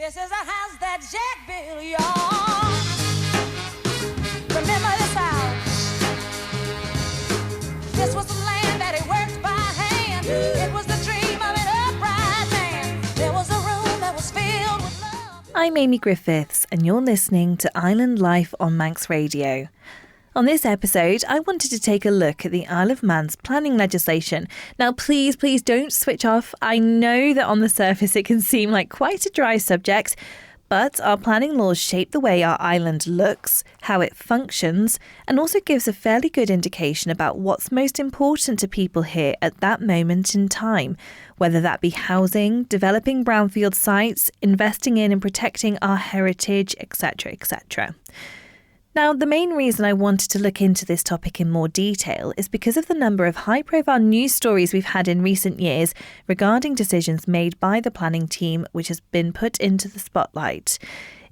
This is a house that Jack built, y'all. Remember this house. This was the land that he worked by hand. It was the dream of an upright man. There was a room that was filled with love. I'm Amy Griffiths, and you're listening to Island Life on Manx Radio. On this episode, I wanted to take a look at the Isle of Man's planning legislation. Now, please don't switch off. I know that on the surface it can seem like quite a dry subject, but our planning laws shape the way our island looks, how it functions, and also gives a fairly good indication about what's most important to people here at that moment in time, whether that be housing, developing brownfield sites, investing in and protecting our heritage, etc., etc. Now, the main reason I wanted to look into this topic in more detail is because of the number of high-profile news stories we've had in recent years regarding decisions made by the planning team which has been put into the spotlight.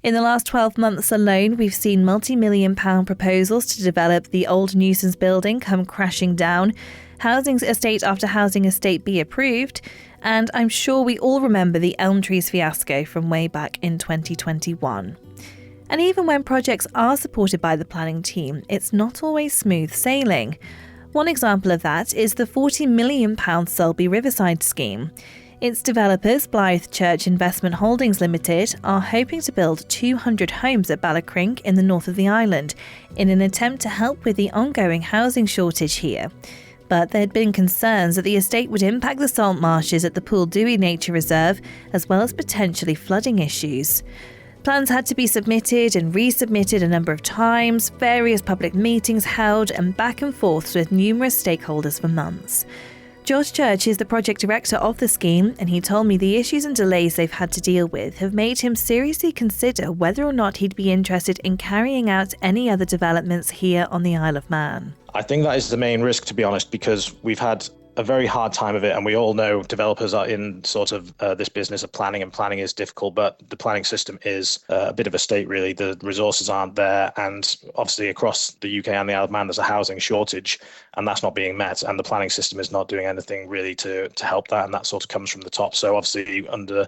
In the last 12 months alone, we've seen multi-million-pound proposals to develop the old nuisance building come crashing down, housing estate after housing estate be approved, and I'm sure we all remember the elm trees fiasco from way back in 2021. And even when projects are supported by the planning team, it's not always smooth sailing. One example of that is the £40 million Selby Riverside scheme. Its developers, Blythe Church Investment Holdings Limited, are hoping to build 200 homes at Ballacring in the north of the island, in an attempt to help with the ongoing housing shortage here. But there had been concerns that the estate would impact the salt marshes at the Pool Dewey Nature Reserve, as well as potentially flooding issues. Plans had to be submitted and resubmitted a number of times, various public meetings held, and back and forths with numerous stakeholders for months. George Church is the project director of the scheme, and he told me the issues and delays they've had to deal with have made him seriously consider whether or not he'd be interested in carrying out any other developments here on the Isle of Man. I think that is the main risk, to be honest, because we've had a very hard time of it, and we all know developers are in sort of this business of planning, and planning is difficult, but the planning system is a bit of a state, really. The resources aren't there, and obviously across the UK and the Isle of Man there's a housing shortage, and that's not being met, and the planning system is not doing anything really to help that, and that sort of comes from the top. So obviously under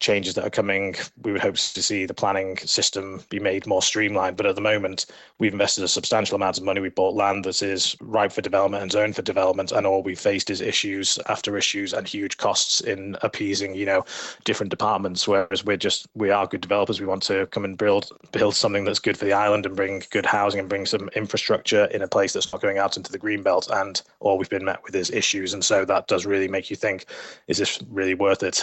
changes that are coming, we would hope to see the planning system be made more streamlined, but at the moment we've invested a substantial amount of money. We bought land that is ripe for development and zoned for development, and all we've faced is issues after issues and huge costs in appeasing, different departments, whereas we are good developers. We want to come and build something that's good for the island and bring good housing and bring some infrastructure in a place that's not going out into the greenbelt, and all we've been met with is issues, and so that does really make you think, is this really worth it?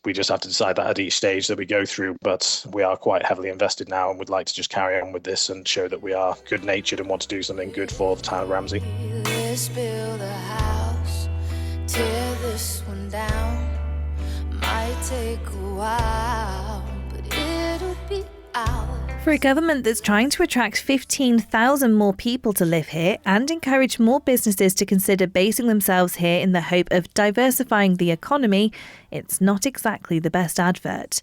We just have to decide that at each stage that we go through, but we are quite heavily invested now and would like to just carry on with this and show that we are good-natured and want to do something good for the town of Ramsey. Let's build a house, tear this one down. Might take a while, but it'll be ours. For a government that's trying to attract 15,000 more people to live here and encourage more businesses to consider basing themselves here in the hope of diversifying the economy, it's not exactly the best advert.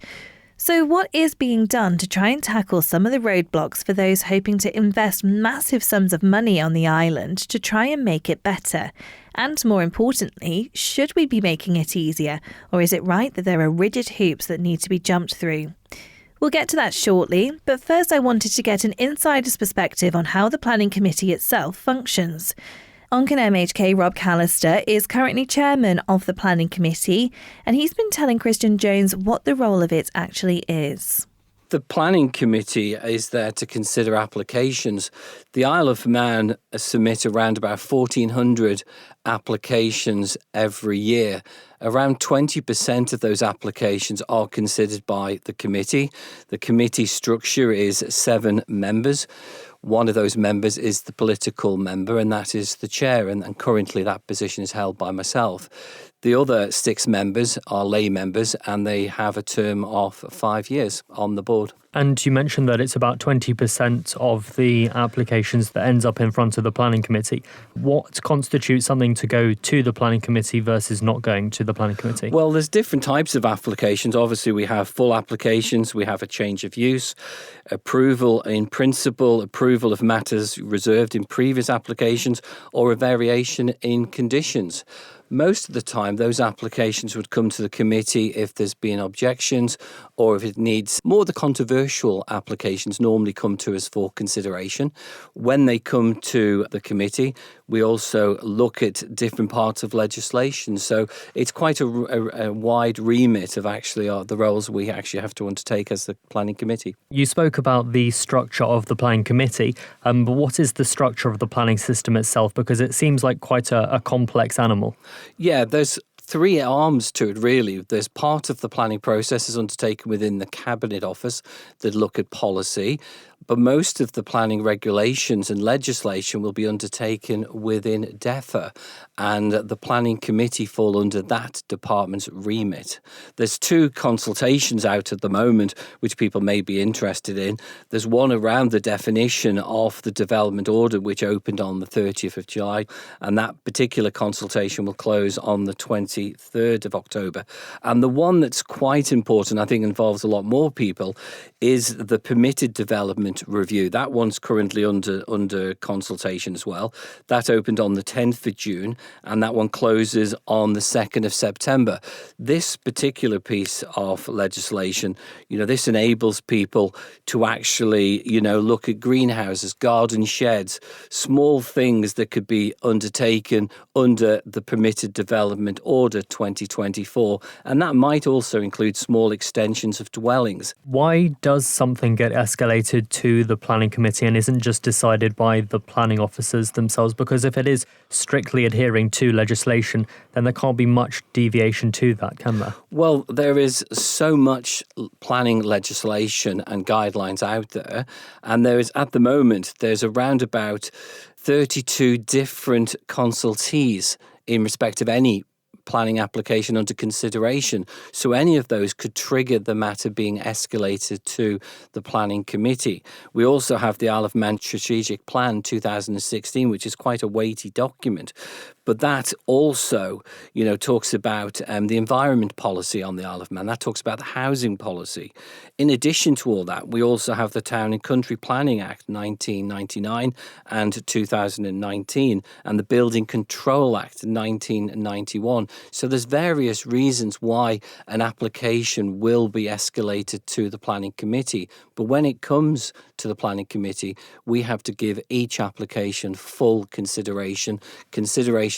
So what is being done to try and tackle some of the roadblocks for those hoping to invest massive sums of money on the island to try and make it better? And more importantly, should we be making it easier, or is it right that there are rigid hoops that need to be jumped through? We'll get to that shortly, but first I wanted to get an insider's perspective on how the planning committee itself functions. Oncan MHK Rob Callister is currently chairman of the planning committee, and he's been telling Christian Jones what the role of it actually is. The planning committee is there to consider applications. The Isle of Man submit around about 1,400 applications every year. Around 20% of those applications are considered by the committee. The committee structure is 7 members. One of those members is the political member, and that is the chair, and currently that position is held by myself. The other 6 members are lay members, and they have a term of 5 years on the board. And you mentioned that it's about 20% of the applications that ends up in front of the planning committee. What constitutes something to go to the planning committee versus not going to the planning committee? Well, there's different types of applications. Obviously, we have full applications, we have a change of use, approval in principle, approval of matters reserved in previous applications, or a variation in conditions. Most of the time, those applications would come to the committee if there's been objections, or if it needs more. The controversial applications normally come to us for consideration. When they come to the committee, we also look at different parts of legislation. So it's quite a wide remit of actually the roles we actually have to undertake as the planning committee. You spoke about the structure of the planning committee, but what is the structure of the planning system itself? Because it seems like quite a complex animal. Yeah, there's three arms to it, really. There's part of the planning process is undertaken within the Cabinet Office that look at policy, but most of the planning regulations and legislation will be undertaken within DEFA, and the planning committee fall under that department's remit. There's two consultations out at the moment which people may be interested in. There's one around the definition of the development order, which opened on the 30th of July, and that particular consultation will close on the 23rd of October. And the one that's quite important, I think involves a lot more people, is the permitted development review. That one's currently under consultation as well. That opened on the 10th of June, and that one closes on the 2nd of September. This particular piece of legislation, this enables people to actually, look at greenhouses, garden sheds, small things that could be undertaken under the permitted development order 2024, and that might also include small extensions of dwellings. Why does something get escalated to the planning committee and isn't just decided by the planning officers themselves? Because if it is strictly adhering to legislation, then there can't be much deviation to that, can there? Well, there is so much planning legislation and guidelines out there, and there's around about 32 different consultees in respect of any planning application under consideration. So any of those could trigger the matter being escalated to the planning committee. We also have the Isle of Man Strategic Plan 2016, which is quite a weighty document. But that also, talks about the environment policy on the Isle of Man. That talks about the housing policy. In addition to all that, we also have the Town and Country Planning Act 1999 and 2019, and the Building Control Act 1991. So there's various reasons why an application will be escalated to the planning committee. But when it comes to the planning committee, we have to give each application full consideration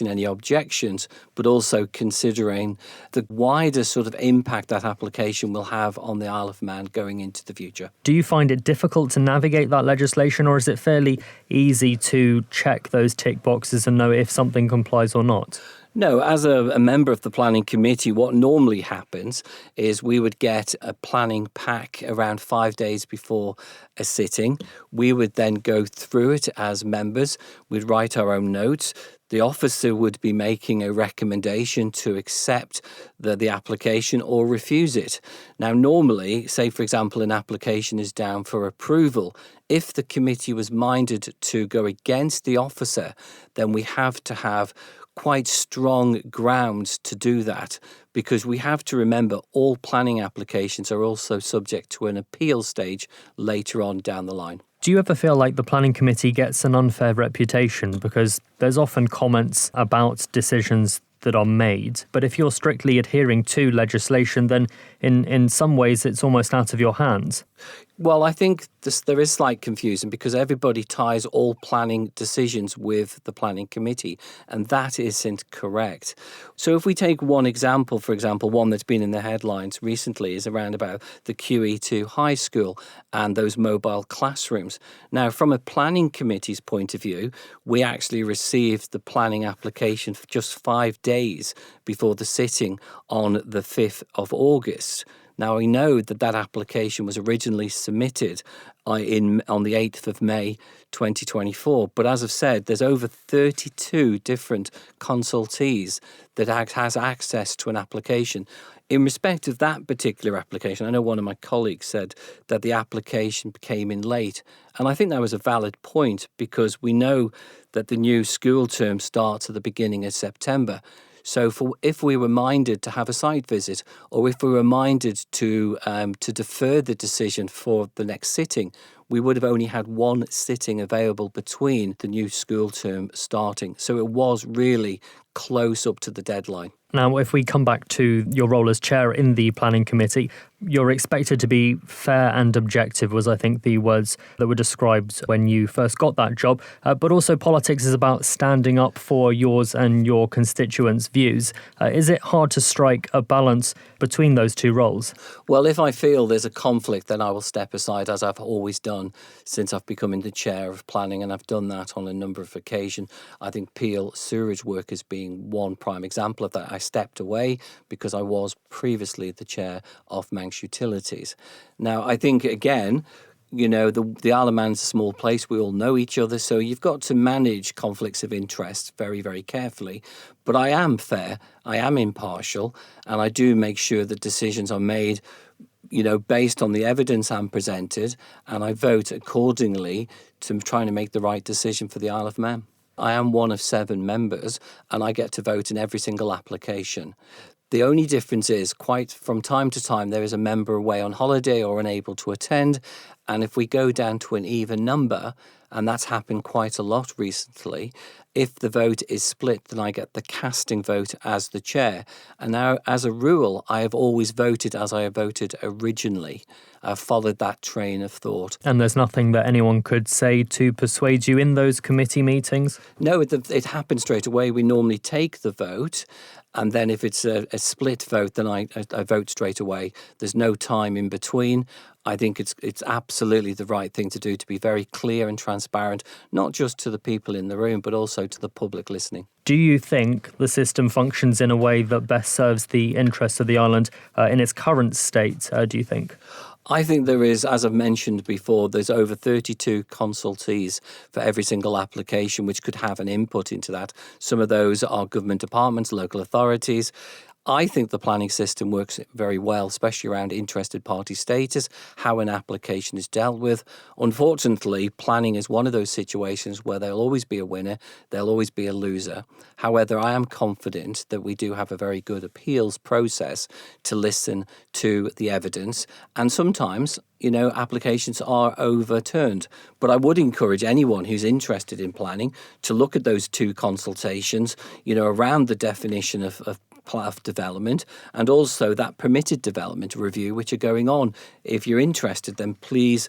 any objections, but also considering the wider sort of impact that application will have on the Isle of Man going into the future. Do you find it difficult to navigate that legislation, or is it fairly easy to check those tick boxes and know if something complies or not? No, as a member of the planning committee, what normally happens is we would get a planning pack around 5 days before a sitting. We would then go through it as members. We'd write our own notes. The officer would be making a recommendation to accept the application or refuse it. Now, normally, say, for example, an application is down for approval. If the committee was minded to go against the officer, then we have to have quite strong grounds to do that, because we have to remember all planning applications are also subject to an appeal stage later on down the line. Do you ever feel like the planning committee gets an unfair reputation? Because there's often comments about decisions that are made, but if you're strictly adhering to legislation, then in some ways it's almost out of your hands. Well, I think there is slight confusion because everybody ties all planning decisions with the planning committee, and that isn't correct. So if we take one example, for example, one that's been in the headlines recently is around about the QE2 high school and those mobile classrooms. Now, from a planning committee's point of view, we actually received the planning application for just 5 days before the sitting on the 5th of August. Now, we know that application was originally submitted on the 8th of May 2024. But as I've said, there's over 32 different consultees that has access to an application. In respect of that particular application, I know one of my colleagues said that the application came in late. And I think that was a valid point because we know that the new school term starts at the beginning of September. So if we were minded to have a site visit, or if we were minded to defer the decision for the next sitting, we would have only had one sitting available between the new school term starting. So it was really close up to the deadline. Now, if we come back to your role as chair in the planning committee, you're expected to be fair and objective, was I think the words that were described when you first got that job. But also politics is about standing up for yours and your constituents' views. Is it hard to strike a balance between those two roles? Well, if I feel there's a conflict, then I will step aside, as I've always done since I've become the chair of planning, and I've done that on a number of occasions. I think Peel sewerage workers being one prime example of that. I stepped away because I was previously the chair of Manx Utilities. Now, I think, again, the Isle of Man's a small place. We all know each other, so you've got to manage conflicts of interest very, very carefully. But I am fair, I am impartial, and I do make sure that decisions are made based on the evidence I'm presented, and I vote accordingly to trying to make the right decision for the Isle of Man. I am one of 7 members, and I get to vote in every single application. The only difference is, quite from time to time, there is a member away on holiday or unable to attend. And if we go down to an even number, and that's happened quite a lot recently, if the vote is split, then I get the casting vote as the chair. And now, as a rule, I have always voted as I voted originally. I've followed that train of thought. And there's nothing that anyone could say to persuade you in those committee meetings? No, it happens straight away. We normally take the vote, and then if it's a split vote, then I vote straight away. There's no time in between. I think it's absolutely the right thing to do, to be very clear and transparent, not just to the people in the room, but also to the public listening. Do you think the system functions in a way that best serves the interests of the island in its current state, do you think? I think there is, as I've mentioned before, there's over 32 consultees for every single application which could have an input into that. Some of those are government departments, local authorities. I think the planning system works very well, especially around interested party status, how an application is dealt with. Unfortunately, planning is one of those situations where there'll always be a winner, there'll always be a loser. However, I am confident that we do have a very good appeals process to listen to the evidence. And sometimes, applications are overturned. But I would encourage anyone who's interested in planning to look at those 2 consultations, around the definition of development and also that permitted development review which are going on. If you're interested, then please,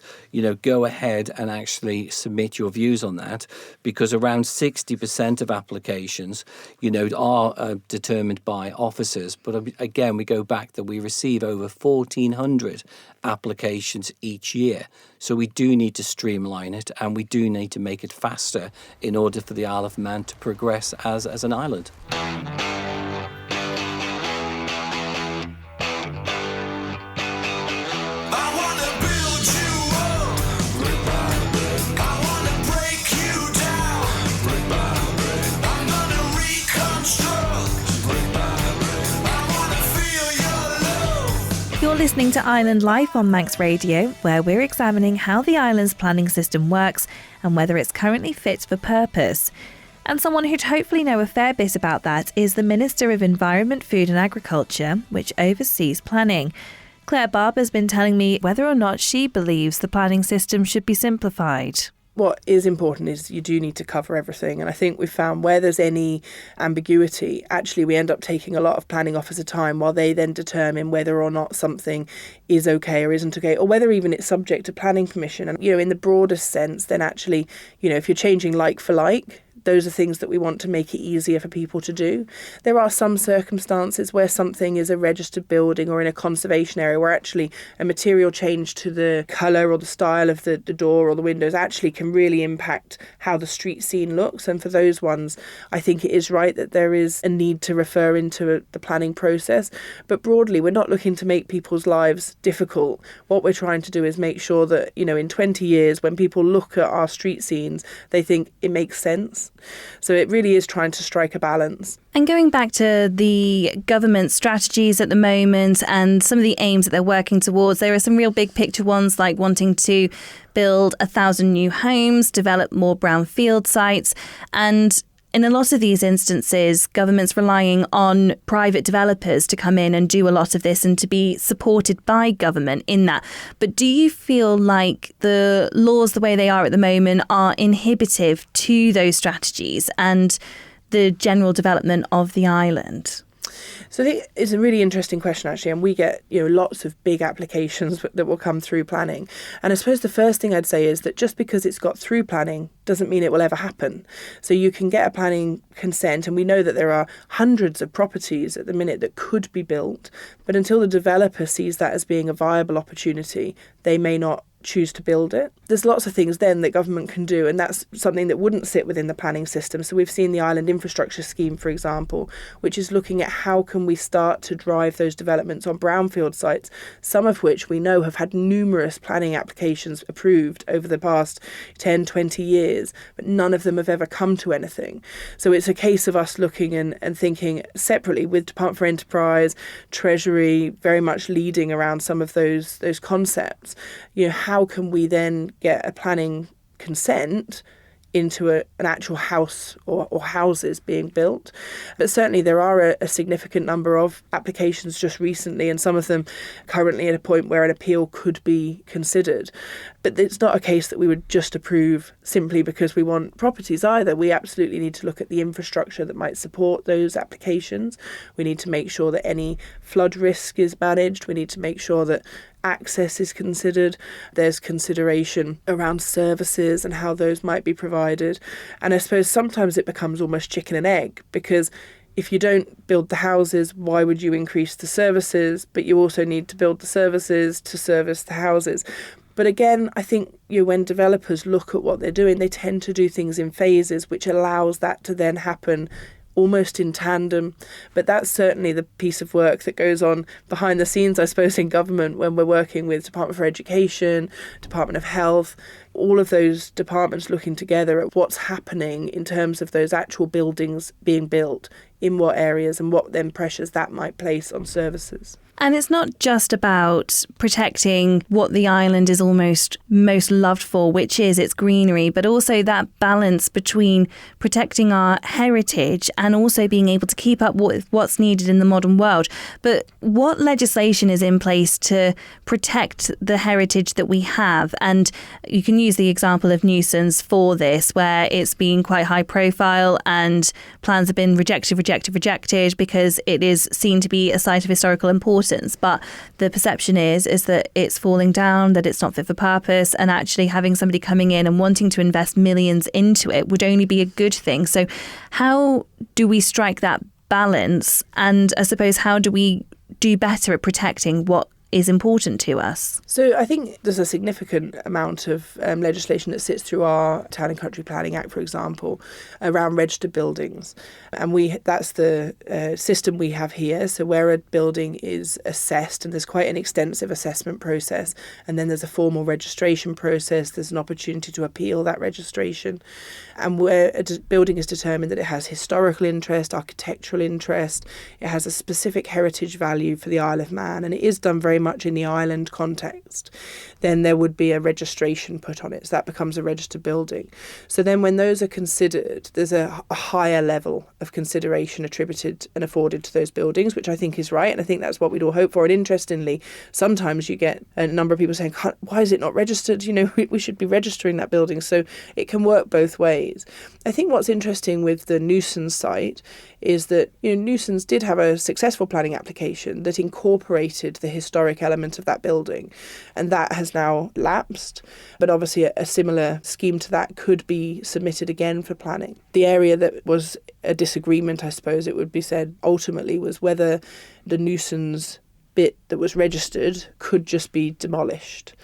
go ahead and actually submit your views on that, because around 60% of applications, are determined by officers. But again, we go back that we receive over 1,400 applications each year. So we do need to streamline it, and we do need to make it faster in order for the Isle of Man to progress as an island. You're listening to Island Life on Manx Radio, where we're examining how the island's planning system works and whether it's currently fit for purpose. And someone who'd hopefully know a fair bit about that is the Minister of Environment, Food and Agriculture, which oversees planning. Claire Barber's been telling me whether or not she believes the planning system should be simplified. What is important is you do need to cover everything. And I think we've found where there's any ambiguity, actually we end up taking a lot of planning officer time while they then determine whether or not something is okay or isn't okay, or whether even it's subject to planning permission. And, in the broadest sense, then actually, if you're changing like for like, those are things that we want to make it easier for people to do. There are some circumstances where something is a registered building or in a conservation area where actually a material change to the colour or the style of the door or the windows actually can really impact how the street scene looks. And for those ones, I think it is right that there is a need to refer into the planning process. But broadly, we're not looking to make people's lives difficult. What we're trying to do is make sure that, in 20 years, when people look at our street scenes, they think it makes sense. So it really is trying to strike a balance. And going back to the government strategies at the moment and some of the aims that they're working towards, there are some real big picture ones like wanting to build 1,000 new homes, develop more brownfield sites. And in a lot of these instances, government's relying on private developers to come in and do a lot of this and to be supported by government in that. But do you feel like the laws, the way they are at the moment, are inhibitive to those strategies and the general development of the island? So I think it's a really interesting question, actually, and we get lots of big applications that will come through planning. And I suppose the first thing I'd say is that just because it's got through planning doesn't mean it will ever happen. So you can get a planning consent, and we know that there are hundreds of properties at the minute that could be built, but until the developer sees that as being a viable opportunity, they may not choose to build it. There's lots of things then that government can do, and that's something that wouldn't sit within the planning system. So we've seen the Island Infrastructure Scheme, for example, which is looking at how can we start to drive those developments on brownfield sites, some of which we know have had numerous planning applications approved over the past 10, 20 years, but none of them have ever come to anything. So it's a case of us looking and thinking separately with Department for Enterprise, Treasury, very much leading around some of those concepts. How can we then get a planning consent into an actual house or houses being built? But certainly there are a significant number of applications just recently, and some of them currently at a point where an appeal could be considered. But it's not a case that we would just approve simply because we want properties either. We absolutely need to look at the infrastructure that might support those applications. We need to make sure that any flood risk is managed. We need to make sure that access is considered. There's consideration around services and how those might be provided. And I suppose sometimes it becomes almost chicken and egg, because if you don't build the houses, why would you increase the services? But you also need to build the services to service the houses. But again, I think when developers look at what they're doing, they tend to do things in phases, which allows that to then happen almost in tandem. But that's certainly the piece of work that goes on behind the scenes, I suppose, in government when we're working with Department for Education, Department of Health, all of those departments looking together at what's happening in terms of those actual buildings being built, in what areas, and what then pressures that might place on services. And it's not just about protecting what the island is almost most loved for, which is its greenery, but also that balance between protecting our heritage and also being able to keep up with what's needed in the modern world. But what legislation is in place to protect the heritage that we have? And you can use the example of nuisance for this, where it's been quite high profile and plans have been rejected because it is seen to be a site of historical importance. But the perception is that it's falling down, that it's not fit for purpose, and actually having somebody coming in and wanting to invest millions into it would only be a good thing. So how do we strike that balance? And I suppose, how do we do better at protecting what is important to us? So I think there's a significant amount of legislation that sits through our Town and Country Planning Act, for example, around registered buildings. And that's the system we have here. So where a building is assessed, and there's quite an extensive assessment process, and then there's a formal registration process, there's an opportunity to appeal that registration. And where a building is determined that it has historical interest, architectural interest, it has a specific heritage value for the Isle of Man, and it is done very much in the island context, then there would be a registration put on it. So that becomes a registered building. So then when those are considered, there's a higher level of consideration attributed and afforded to those buildings, which I think is right. And I think that's what we'd all hope for. And interestingly, sometimes you get a number of people saying, why is it not registered? We should be registering that building. So it can work both ways. I think what's interesting with the nuisance site is that nuisance did have a successful planning application that incorporated the historic element of that building, and that has now lapsed. But obviously a similar scheme to that could be submitted again for planning. The area that was a disagreement, I suppose it would be said, ultimately was whether the nuisance bit that was registered could just be demolished.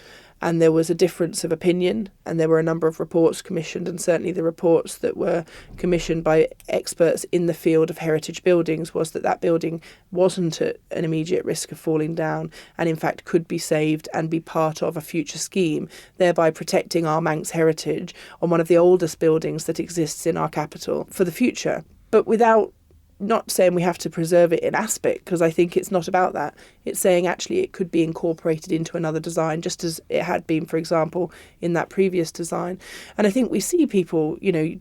And there was a difference of opinion, and there were a number of reports commissioned, and certainly the reports that were commissioned by experts in the field of heritage buildings was that building wasn't at an immediate risk of falling down, and in fact could be saved and be part of a future scheme, thereby protecting our Manx heritage on one of the oldest buildings that exists in our capital for the future. But without not saying we have to preserve it in aspect, because I think it's not about that. It's saying actually it could be incorporated into another design, just as it had been, for example, in that previous design. And I think we see people,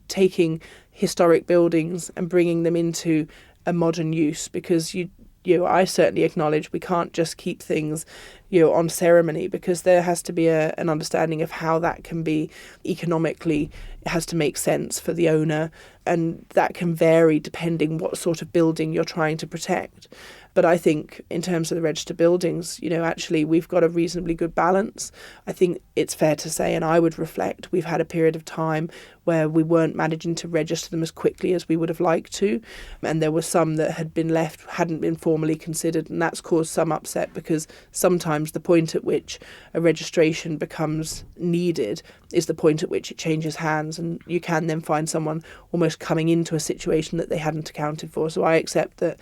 taking historic buildings and bringing them into a modern use, because I certainly acknowledge we can't just keep things on ceremony, because there has to be an understanding of how that can be economically, it has to make sense for the owner, and that can vary depending what sort of building you're trying to protect. But I think in terms of the registered buildings, actually we've got a reasonably good balance. I think it's fair to say, and I would reflect, we've had a period of time where we weren't managing to register them as quickly as we would have liked to. And there were some that had been left, hadn't been formally considered, and that's caused some upset, because sometimes the point at which a registration becomes needed is the point at which it changes hands, and you can then find someone almost coming into a situation that they hadn't accounted for. So I accept that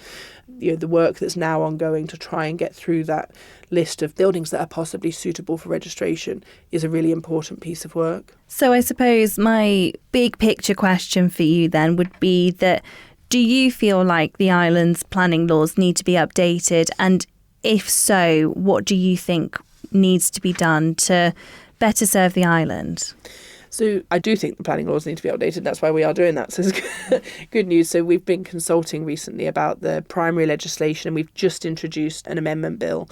the work that's now ongoing to try and get through that list of buildings that are possibly suitable for registration is a really important piece of work. So I suppose my big picture question for you then would be that, do you feel like the island's planning laws need to be updated? And if so, what do you think needs to be done to better serve the island? So I do think the planning laws need to be updated. That's why we are doing that. So it's good news. So we've been consulting recently about the primary legislation, and we've just introduced an amendment bill.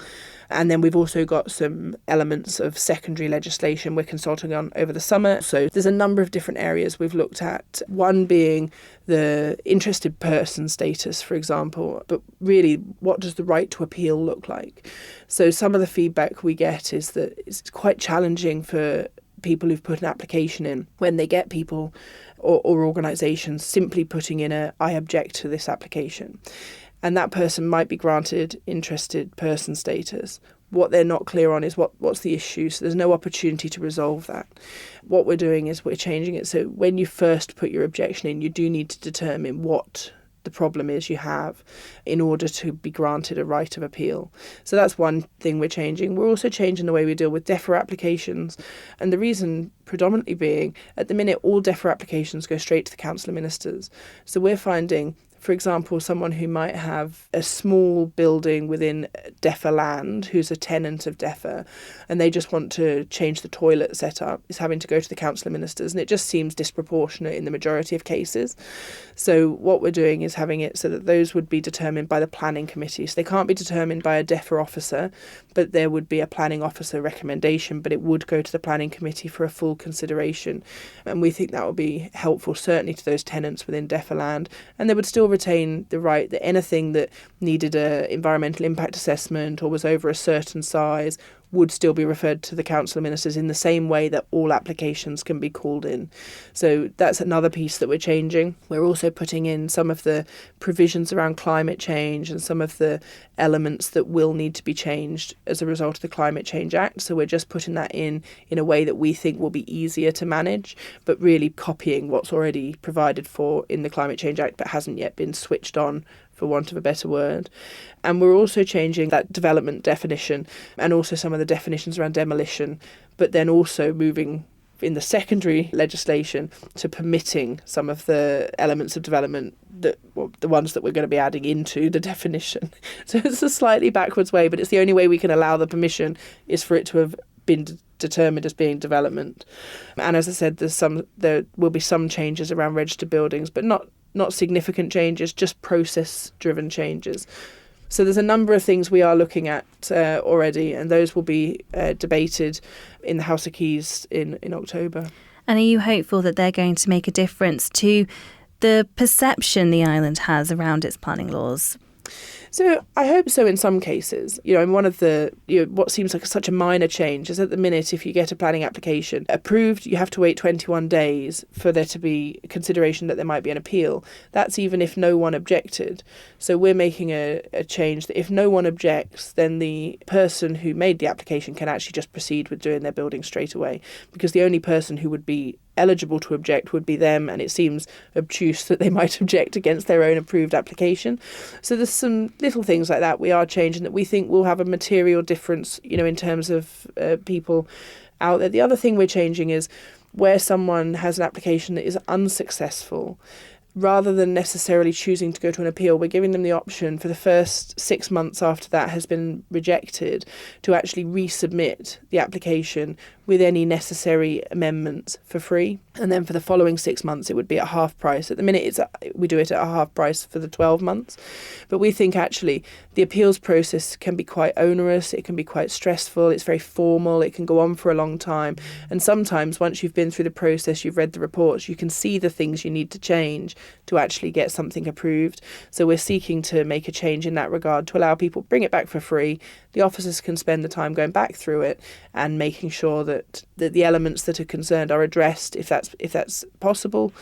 And then we've also got some elements of secondary legislation we're consulting on over the summer. So there's a number of different areas we've looked at, one being the interested person status, for example. But really, what does the right to appeal look like? So some of the feedback we get is that it's quite challenging for people who've put an application in, when they get people or organisations simply putting in I object to this application. And that person might be granted interested person status. What they're not clear on is what's the issue. So there's no opportunity to resolve that. What we're doing is we're changing it. So when you first put your objection in, you do need to determine what the problem is you have in order to be granted a right of appeal. So that's one thing we're changing. We're also changing the way we deal with DEFRA applications. And the reason predominantly being, at the minute, all DEFRA applications go straight to the Council of Ministers. So we're finding, for example, someone who might have a small building within DEFRA land, who's a tenant of DEFRA, and they just want to change the toilet setup, is having to go to the Council of Ministers, and it just seems disproportionate in the majority of cases. So what we're doing is having it so that those would be determined by the planning committee. So they can't be determined by a DEFRA officer, but there would be a planning officer recommendation, but it would go to the planning committee for a full consideration. And we think that would be helpful, certainly to those tenants within DEFRA land, and they would still retain the right that anything that needed an environmental impact assessment or was over a certain size would still be referred to the Council of Ministers in the same way that all applications can be called in. So that's another piece that we're changing. We're also putting in some of the provisions around climate change and some of the elements that will need to be changed as a result of the Climate Change Act. So we're just putting that in a way that we think will be easier to manage, but really copying what's already provided for in the Climate Change Act but hasn't yet been switched on, for want of a better word. And we're also changing that development definition and also some of the definitions around demolition, but then also moving in the secondary legislation to permitting some of the elements of development, the ones that we're going to be adding into the definition. So it's a slightly backwards way, but it's the only way we can allow the permission is for it to have been determined as being development. And as I said, there will be some changes around registered buildings, but not significant changes, just process-driven changes. So there's a number of things we are looking at already, and those will be debated in the House of Keys in October. And are you hopeful that they're going to make a difference to the perception the island has around its planning laws? So I hope so in some cases. And one of the, what seems like such a minor change is at the minute, if you get a planning application approved, you have to wait 21 days for there to be consideration that there might be an appeal. That's even if no one objected. So we're making a change that if no one objects, then the person who made the application can actually just proceed with doing their building straight away, because the only person who would be eligible to object would be them, and it seems obtuse that they might object against their own approved application. So there's some little things like that we are changing that we think will have a material difference, in terms of people out there. The other thing we're changing is where someone has an application that is unsuccessful, rather than necessarily choosing to go to an appeal, we're giving them the option for the first 6 months after that has been rejected to actually resubmit the application with any necessary amendments for free. And then for the following 6 months, it would be at half price. At the minute, we do it at a half price for the 12 months. But we think actually the appeals process can be quite onerous. It can be quite stressful. It's very formal. It can go on for a long time. And sometimes once you've been through the process, you've read the reports, you can see the things you need to change to actually get something approved. So we're seeking to make a change in that regard to allow people bring it back for free. The officers can spend the time going back through it and making sure that the elements that are concerned are addressed if that's possible,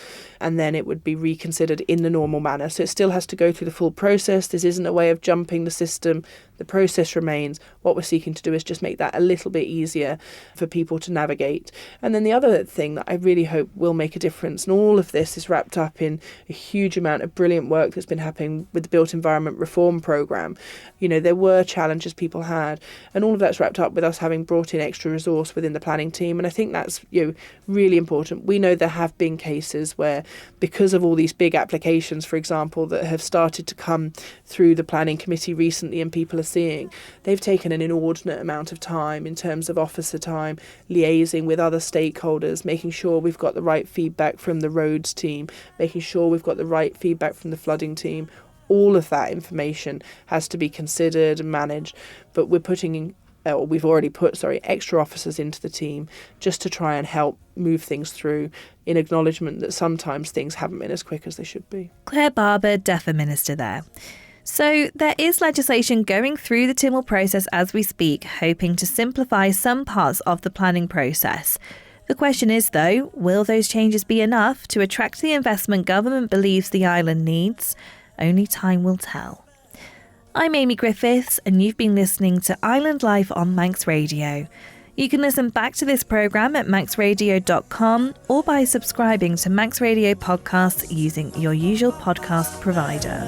and then it would be reconsidered in the normal manner. So it still has to go through the full process. This isn't a way of jumping the system. The process remains. What we're seeking to do is just make that a little bit easier for people to navigate. And then the other thing that I really hope will make a difference, and all of this is wrapped up in a huge amount of brilliant work that's been happening with the Built Environment Reform Programme. You know, there were challenges people had, and all of that's wrapped up with us having brought in extra resource within the planning team. And I think that's, you know, really important. We know there have been cases where, because of all these big applications, for example, that have started to come through the planning committee recently and people are seeing, they've taken an inordinate amount of time in terms of officer time, liaising with other stakeholders, making sure we've got the right feedback from the roads team, making sure we've got the right feedback from the flooding team. All of that information has to be considered and managed, but we've already put extra officers into the team just to try and help move things through, in acknowledgement that sometimes things haven't been as quick as they should be. Claire Barber, DEFRA Minister there. So there is legislation going through the Tynwald process as we speak, hoping to simplify some parts of the planning process. The question is, though, will those changes be enough to attract the investment government believes the island needs? Only time will tell. I'm Amy Griffiths, and you've been listening to Island Life on Manx Radio. You can listen back to this programme at manxradio.com or by subscribing to Manx Radio podcasts using your usual podcast provider.